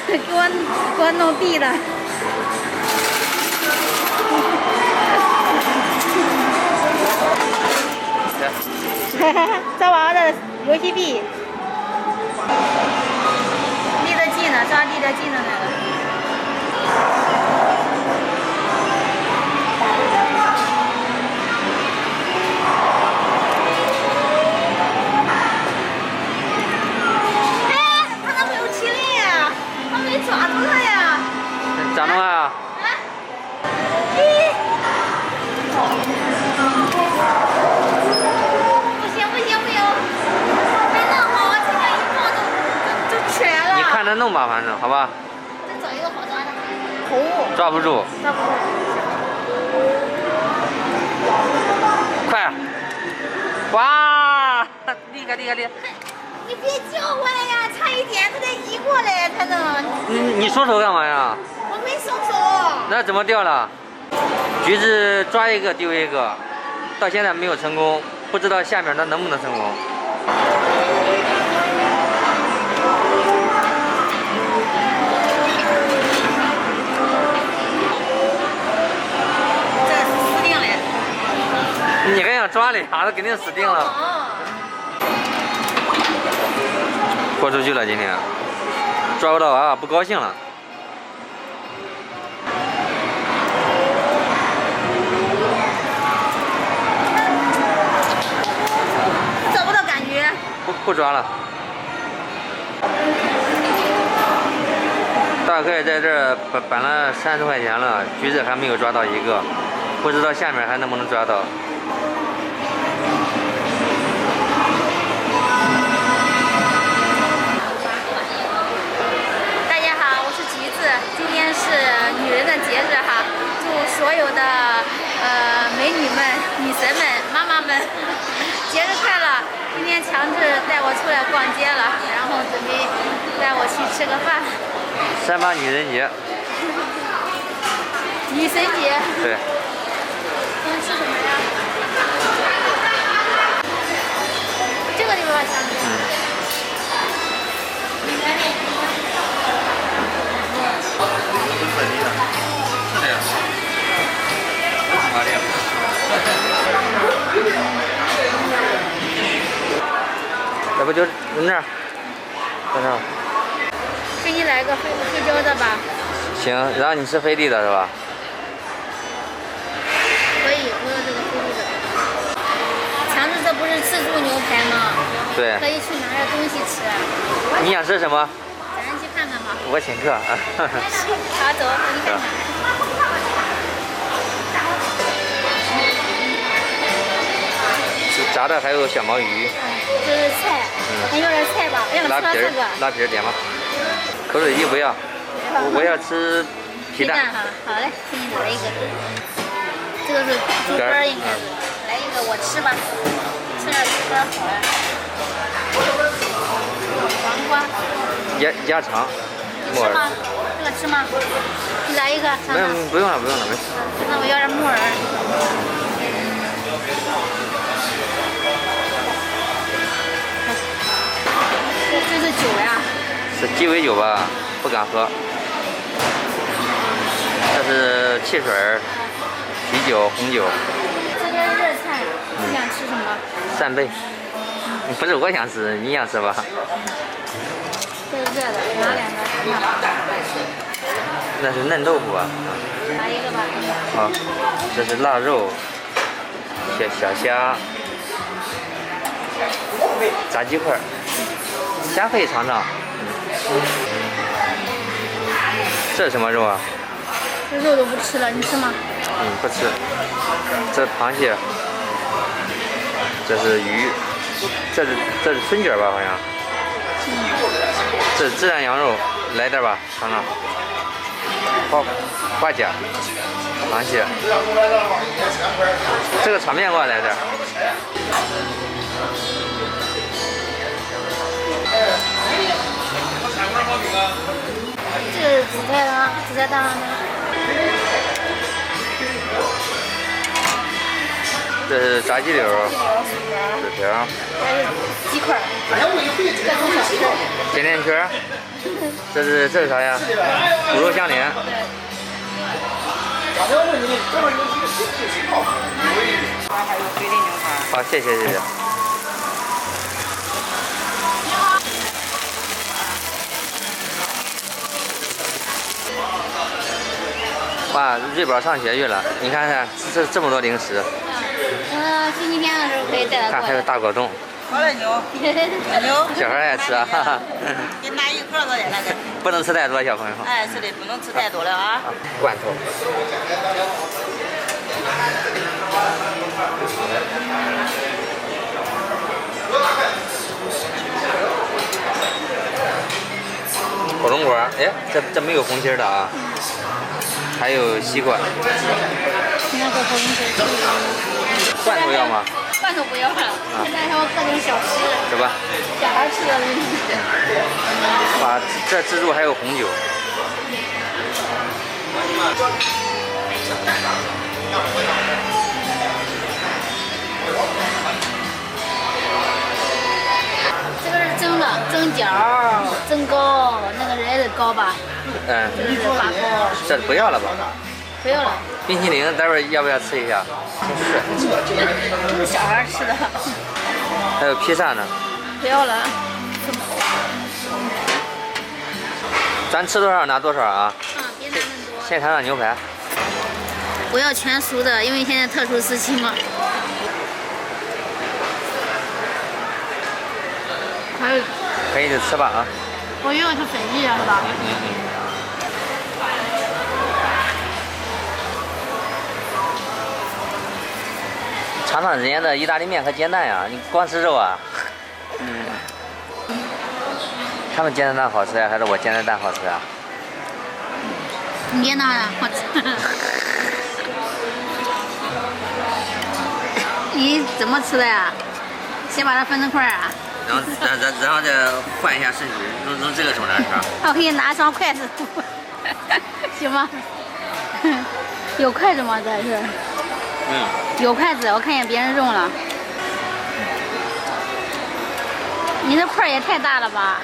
给我弄闭了。这玩意儿的游戏币，离得近的，抓离得近的那个。哎，他那没有麒麟呀，他没抓住他呀。咋弄啊？看着弄吧，反正好吧。再找一个好抓的。头。抓不住。抓不住。快！哇！厉害厉害厉害！你别叫过来呀，差一点，他得移过来才能。你松手干嘛呀？我没松手。那怎么掉了？橘子抓一个丢一个，到现在没有成功，不知道下面它能不能成功。你还想抓俩，那肯定死定了。豁出去了，今天抓不到娃娃不高兴了。找不到感觉。不抓了。大概在这儿摆了30块钱了，橘子还没有抓到一个，不知道下面还能不能抓到。今天是女人的节日哈，祝所有的美女们、女神们、妈妈们节日快乐！今天强制带我出来逛街了，然后准备带我去吃个饭。38女人节。女神节。对。能吃什么呀？这个地方强制。是的呀，挺麻利。要不就扔这儿，在这儿。给你来个黑椒的吧。行，然后你吃飞地的是吧？可以，我有这个飞地的。强子，这不是自助牛排吗？对。可以去拿点东西吃。你想吃什么？咱去看看吧。我请客啊。好，走，你看看。炸的还有小毛鱼。这是菜，你要点菜吧？要拉皮儿，拉皮儿点吧。口水鸡不要，我要吃皮蛋。哈，好嘞，给你来一个。这个是猪肝应该是，来一个我吃吧，吃点猪肝好呀。黄瓜。鸭肠。吃吗？这个吃吗？你来一个。没有，不用了，没事。那我要点木耳。这是酒呀？是鸡尾酒吧？不敢喝。这是汽水、啤酒、红酒。这边热菜，你想吃什么？扇贝。不是我想吃，你想吃吧？这是热的，拿两个。那是嫩豆腐啊。拿一个吧。好，这是腊肉、小虾、炸鸡块。虾可以尝尝。这是什么肉啊？这肉都不吃了，你吃吗？不吃。这螃蟹，这是鱼，这是春卷吧？好像。这是孜然羊肉，来点吧，尝尝。花甲、螃蟹。这个炒面给我来点。这是紫菜汤，紫菜大汤。这是炸鸡柳。条，还有鸡块，各种小吃。甜甜圈，这是啥呀？骨肉相连。还有水的牛排。好，谢谢。哇，瑞宝上学去了，你看看这么多零食。星期天的时候可以带他过来。看还有大果冻。好嘞，牛。牛。小孩爱吃啊，哈哈。给拿一盒子的那个。不能吃太多，小朋友。哎，是的，不能吃太多了啊。罐头。火龙果，哎，这没有红心的啊。还有西瓜。那个火龙果。罐头要吗？罐头不要了，现在还有各种小吃。是吧？小孩吃的东西。哇，这自助还有红酒。这个是蒸的，蒸饺、蒸糕，那个也得糕吧？嗯。这是发糕。这不要了吧？不要了。冰淇淋，待会儿要不要吃一下？是。这是小孩吃的。还有披萨呢。不要了。咱吃多少拿多少啊？别拿那么多。现场的牛排。不要全熟的，因为现在特殊时期嘛。可以就吃吧啊。我以为是粉粒是吧？尝尝人家的意大利面和煎蛋呀，你光吃肉啊？他们煎的蛋好吃呀，还是我煎的蛋好吃啊？你煎的好吃。你怎么吃的呀？先把它分成块啊？然后再换一下顺序，用这个手来吃。我可以拿一双筷子，行吗？有筷子吗？这是？有筷子，我看见别人用了。你这块也太大了吧？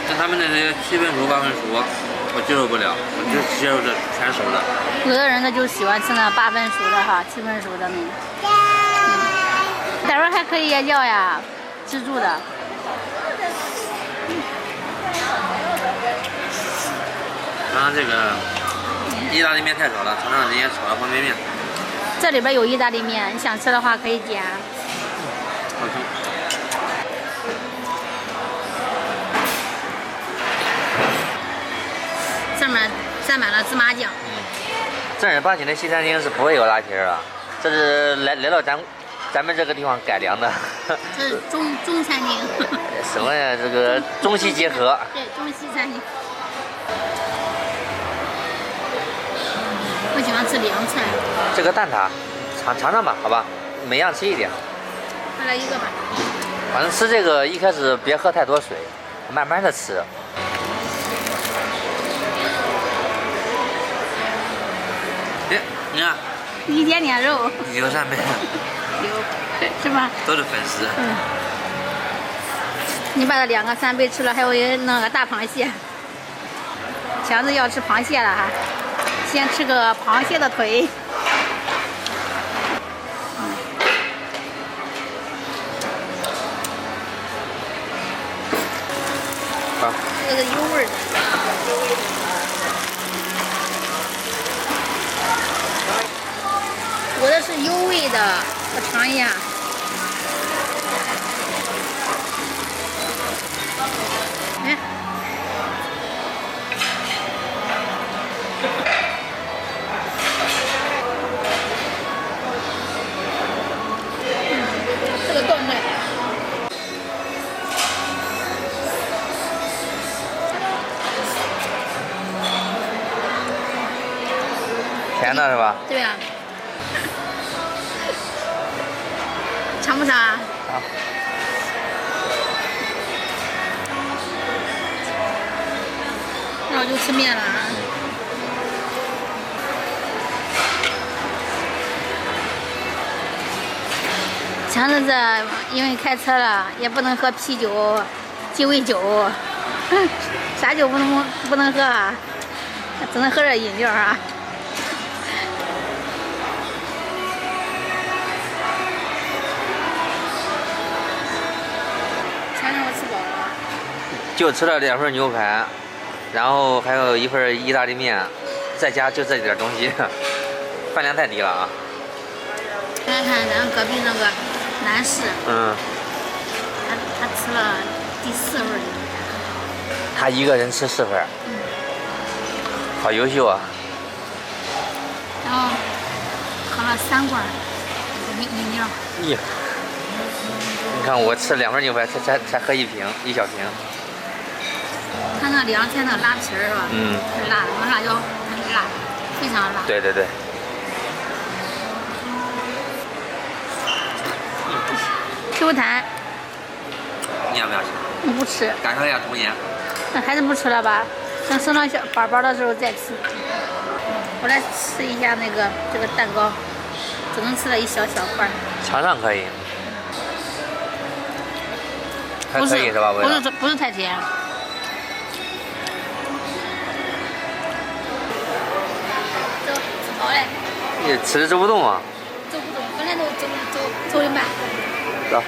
那他们那些7分熟8分熟，我接受不了，我就接受这全熟的。有的人呢就喜欢吃那8分熟的哈，7分熟的那个。待会儿还可以要呀，自助的。尝尝这个意大利面太少了，尝尝人家炒的方便面。这里边有意大利面，你想吃的话可以点。好吃。上面蘸满了芝麻酱。正儿八经的西餐厅是不会有拉皮的，这是来到咱们这个地方改良的。这是中餐厅。什么呀？这个中西结合。对，中西餐厅。我喜欢吃凉菜。这个蛋挞，尝尝吧，好吧，每样吃一点。再来一个吧。反正吃这个一开始别喝太多水，慢慢的吃。哎，你看。一点点肉。有啥没？有，是吧？都是粉丝。你把这2个3杯吃了，还有那个大螃蟹。强子要吃螃蟹了哈，先吃个螃蟹的腿。好。这个是油味的。我的是油味的，我尝一下。哎，这个断面。甜的是吧？对呀。尝不尝啊？好。那我就吃面了啊。强子这因为开车了，也不能喝啤酒、鸡尾酒，啥酒不能喝啊，只能喝点饮料啊。强子，我吃饱了。就吃了2份牛排，然后还有1份意大利面，在家就这点东西，饭量太低了啊。看看咱隔壁那个男士，他吃了第4份牛排。他一个人吃4份，好优秀啊。然后喝了3罐饮料。你看我吃2份牛排才喝1小瓶。他那凉菜那拉皮儿是吧？是辣的，那辣椒很辣，非常辣。对对对。Q 弹。你要不要吃？我不吃。感受一下童年。那还是不吃了吧？等生到小宝宝的时候再吃。我来吃一下这个蛋糕，只能吃了一小块。尝尝可以。还可以是吧？不是太甜。走，吃饱嘞。你吃着走不动啊？走不动，本来都走1半。走。